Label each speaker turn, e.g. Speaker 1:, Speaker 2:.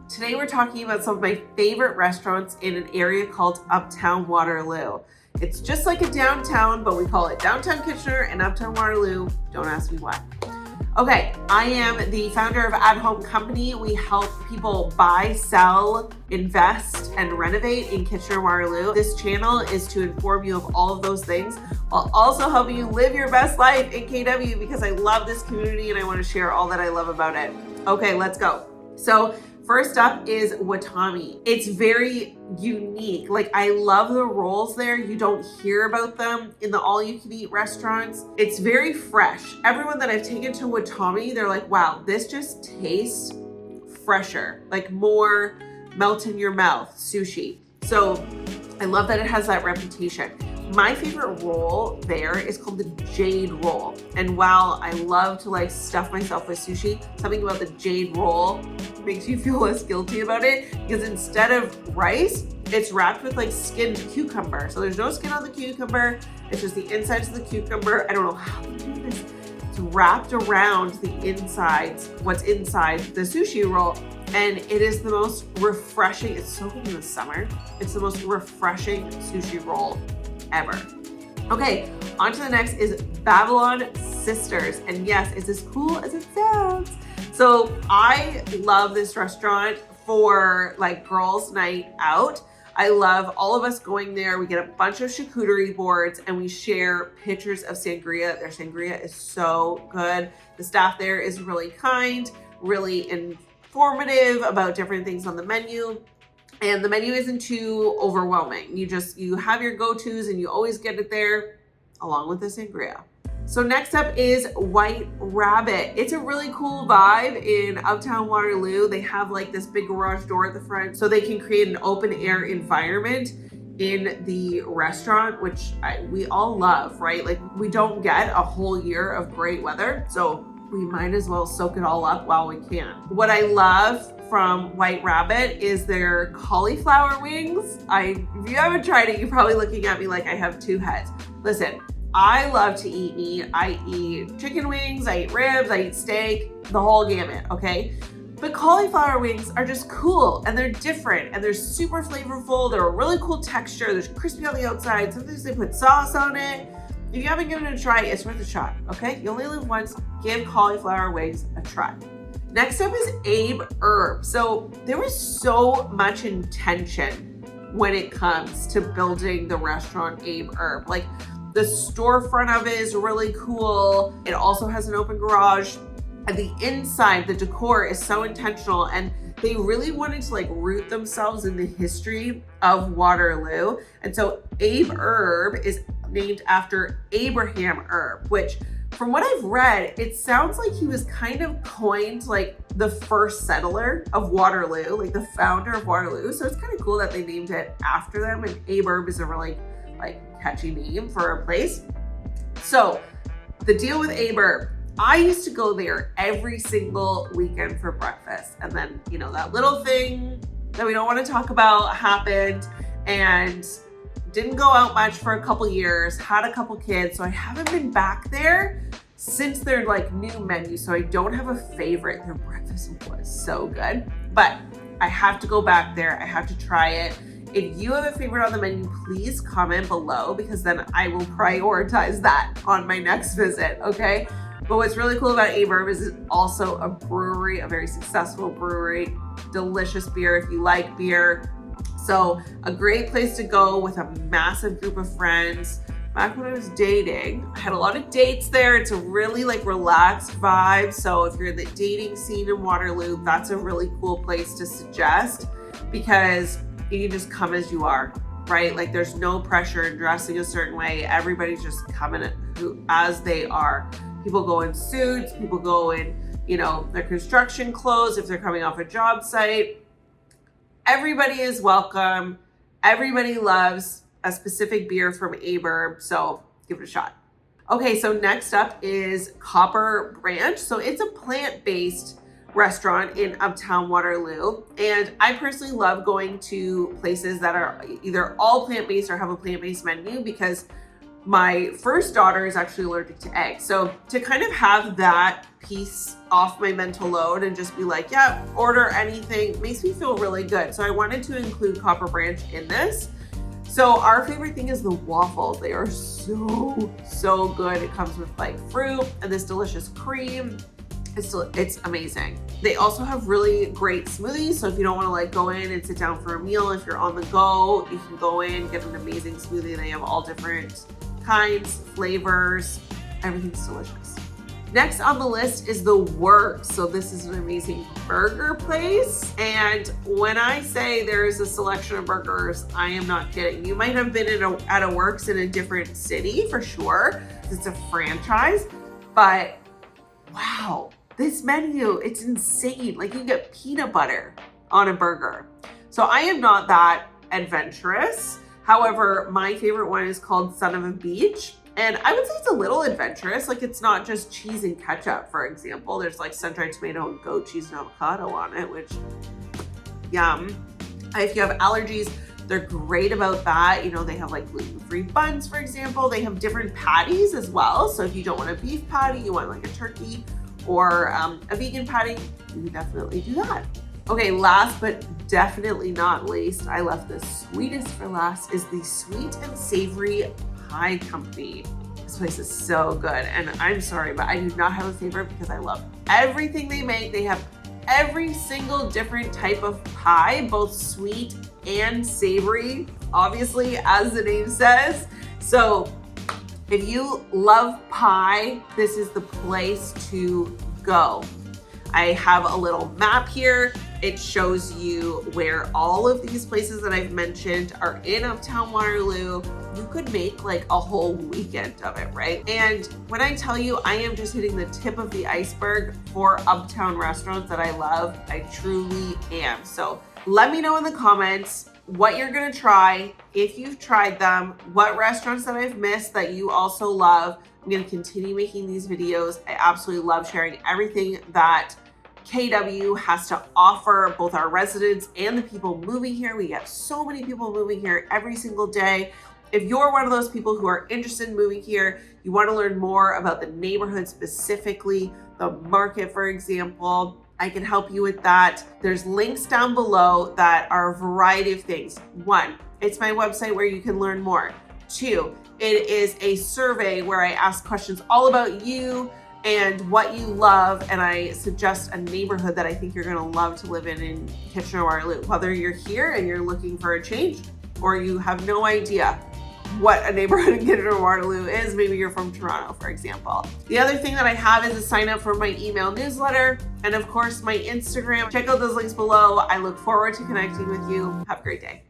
Speaker 1: Today we're talking about some of my favorite restaurants in an area called Uptown Waterloo. It's just like a downtown, but we call it Downtown Kitchener and Uptown Waterloo. Don't ask me why. Okay, I am the founder of At Home Company. We help people buy, sell, invest, and renovate in Kitchener-Waterloo. This channel is to inform you of all of those things while also helping you live your best life in KW because I love this community and I want to share all that I love about it. Okay, let's go. So first up is Watami. It's very unique. Like, I love the rolls there. You don't hear about them in the all-you-can-eat restaurants. It's very fresh. Everyone that I've taken to Watami, they're like, wow, this just tastes fresher, like more melt in your mouth sushi. So I love that it has that reputation. My favorite roll there is called the jade roll. And while I love to like stuff myself with sushi, something about the jade roll makes you feel less guilty about it because instead of rice, it's wrapped with like skinned cucumber. So there's no skin on the cucumber. It's just the insides of the cucumber. I don't know how to do this. It's wrapped around the insides, what's inside the sushi roll. And it is the most refreshing. It's so good in the summer. It's the most refreshing sushi roll ever. Okay, on to the next is Babylon Sisters. And yes, it's as cool as it sounds. So I love this restaurant for like girls' night out. I love all of us going there. We get a bunch of charcuterie boards and we share pictures of sangria. Their sangria is so good. The staff there is really kind, really informative about different things on the menu. And the menu isn't too overwhelming. You have your go-tos and you always get it there along with the sangria. So next up is White Rabbit. It's a really cool vibe in Uptown Waterloo. They have like this big garage door at the front so they can create an open air environment in the restaurant, which we all love, right? Like, we don't get a whole year of great weather, so we might as well soak it all up while we can. What I love from White Rabbit is their cauliflower wings. If you haven't tried it, you're probably looking at me like I have two heads. Listen, I love to eat meat. I eat chicken wings, I eat ribs, I eat steak, the whole gamut, okay? But cauliflower wings are just cool and they're different and they're super flavorful. They're a really cool texture. They're crispy on the outside. Sometimes they put sauce on it. If you haven't given it a try, it's worth a shot, okay? You only live once. Give cauliflower wings a try. Next up is Abe Herb. So there was so much intention when it comes to building the restaurant Abe Herb. Like, the storefront of it is really cool. It also has an open garage. And the inside, the decor is so intentional. And they really wanted to like root themselves in the history of Waterloo. And so Abe Herb is named after Abraham Herb, which from what I've read, it sounds like he was kind of coined like the first settler of Waterloo, like the founder of Waterloo. So it's kind of cool that they named it after them. And Abe Herb is a really like catchy name for a place. So the deal with Abe Herb, I used to go there every single weekend for breakfast. And then, you know, that little thing that we don't want to talk about happened and didn't go out much for a couple years, had a couple kids. So I haven't been back there since their like new menu. So I don't have a favorite. Their breakfast was so good, but I have to go back there. I have to try it. If you have a favorite on the menu, please comment below because then I will prioritize that on my next visit, okay? But what's really cool about Abe Herb is it's also a brewery, a very successful brewery, delicious beer if you like beer. So a great place to go with a massive group of friends. Back when I was dating, I had a lot of dates there. It's a really like relaxed vibe. So if you're in the dating scene in Waterloo, that's a really cool place to suggest because you can just come as you are, right? Like, there's no pressure in dressing a certain way. Everybody's just coming as they are. People go in suits, people go in, you know, their construction clothes if they're coming off a job site. Everybody is welcome. Everybody loves a specific beer from Abe Herb, so give it a shot. Okay, so next up is Copper Branch. So it's a plant-based restaurant in Uptown Waterloo. And I personally love going to places that are either all plant-based or have a plant-based menu because My first daughter is actually allergic to eggs. So to kind of have that piece off my mental load and just be like, yeah, order anything makes me feel really good. So I wanted to include Copper Branch in this. So our favorite thing is the waffles. They are so good. It comes with like fruit and this delicious cream. It's amazing. They also have really great smoothies. So if you don't want to like go in and sit down for a meal, if you're on the go, you can go in, get an amazing smoothie. They have all different kinds, flavors, everything's delicious. Next on the list is The Works. So this is an amazing burger place. And when I say there is a selection of burgers, I am not kidding. You might have been at a Works in a different city for sure. It's a franchise, but wow, this menu, it's insane. Like you get peanut butter on a burger. So I am not that adventurous. However, my favorite one is called Son of a Beach. And I would say it's a little adventurous. Like it's not just cheese and ketchup, for example. There's like sun-dried tomato and goat cheese and avocado on it, which yum. If you have allergies, they're great about that. You know, they have like gluten-free buns, for example. They have different patties as well. So if you don't want a beef patty, you want like a turkey or a vegan patty, you can definitely do that. Okay, last but definitely not least, I left the sweetest for last, is the Sweet and Savory Pie Company. This place is so good. And I'm sorry, but I do not have a favorite because I love everything they make. They have every single different type of pie, both sweet and savory, obviously, as the name says. So if you love pie, this is the place to go. I have a little map here. It shows you where all of these places that I've mentioned are in Uptown Waterloo. You could make like a whole weekend of it, right? And when I tell you I am just hitting the tip of the iceberg for Uptown restaurants that I love, I truly am. So let me know in the comments what you're gonna try, if you've tried them, what restaurants that I've missed that you also love. I'm gonna continue making these videos. I absolutely love sharing everything that KW has to offer, both our residents and the people moving here. We have so many people moving here every single day. If you're one of those people who are interested in moving here, you want to learn more about the neighborhood specifically, the market, for example, I can help you with that. There's links down below that are a variety of things. 1, it's my website where you can learn more. 2, it is a survey where I ask questions all about you and what you love, and I suggest a neighborhood that I think you're gonna love to live in Kitchener-Waterloo. Whether you're here and you're looking for a change, or you have no idea what a neighborhood in Kitchener-Waterloo is, maybe you're from Toronto, for example. The other thing that I have is a sign up for my email newsletter, and of course my Instagram. Check out those links below. I look forward to connecting with you. Have a great day.